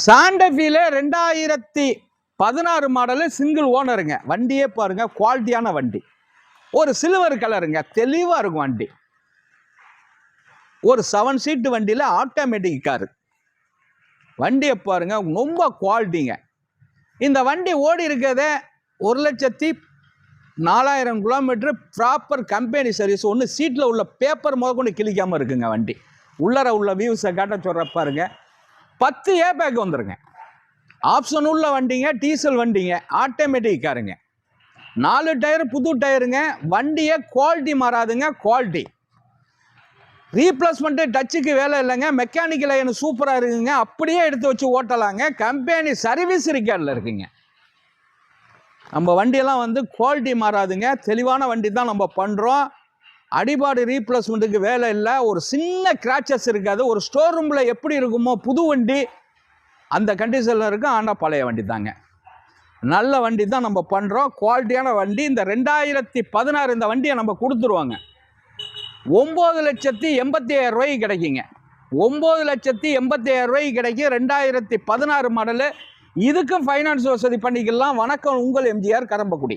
சாண்டஃபீல 2016 model single ஓனருங்க. வண்டியே பாருங்க, குவாலிட்டியான வண்டி. ஒரு சில்வர் கலருங்க, தெளிவா இருக்கும் வண்டி. ஒரு 7 சீட்டு வண்டியில் ஆட்டோமேட்டிக் காரு. வண்டியை பாருங்க, ரொம்ப குவாலிட்டிங்க. இந்த வண்டி ஓடி இருக்கிறத 1,04,000 கிலோமீட்டர் ப்ராப்பர் கம்பெனி சர்வீஸ். ஒன்று சீட்டில் உள்ள பேப்பர் முதற்கொண்டு கிழிக்காமல் இருக்குங்க வண்டி. உள்ளர உள்ள வியூஸை காட்ட சொல்கிற பாருங்க. 10 ஏ பேக் வந்துருங்க. ஆப்ஷன் உள்ள வண்டிங்க, டீசல் வண்டிங்க, ஆட்டோமேட்டிக் காருங்க. 4 டயர் புது டயருங்க. வண்டியை குவாலிட்டி மாறாதுங்க, குவாலிட்டி. ரீப்ளேஸ்மெண்ட்டு டச்சுக்கு வேலை இல்லைங்க. மெக்கானிக்கல் லைன் சூப்பராக இருக்குங்க. அப்படியே எடுத்து வச்சு ஓட்டலாங்க. கம்பெனி சர்வீஸ் ரிக்கார்டில் இருக்குங்க. நம்ம வண்டியெல்லாம் வந்து குவாலிட்டி மாறாதுங்க. தெளிவான வண்டி தான் நம்ம பண்ணுறோம். அடிபாடு ரீப்ளேஸ்மெண்ட்டுக்கு வேலை இல்லை. ஒரு சின்ன கிராச்சஸ் இருக்காது. ஒரு ஸ்டோர் ரூமில் எப்படி இருக்குமோ புது வண்டி அந்த கண்டிஷனில் இருக்கும். ஆனால் பழைய வண்டி தாங்க. நல்ல வண்டி தான் நம்ம பண்ணுறோம். குவாலிட்டியான வண்டி. இந்த 2016 இந்த வண்டியை நம்ம கொடுத்துருவாங்க. 9,87,000 ரூபாய்க்கு கிடைக்குங்க. 9,87,000 ரூபாய்க்கு கிடைக்கும். 2016 மாடலு. இதுக்கும் ஃபைனான்ஸ் வசதி பண்ணிக்கலாம். வணக்கம், உங்கள் எம்ஜிஆர் கரம்பக்குடி.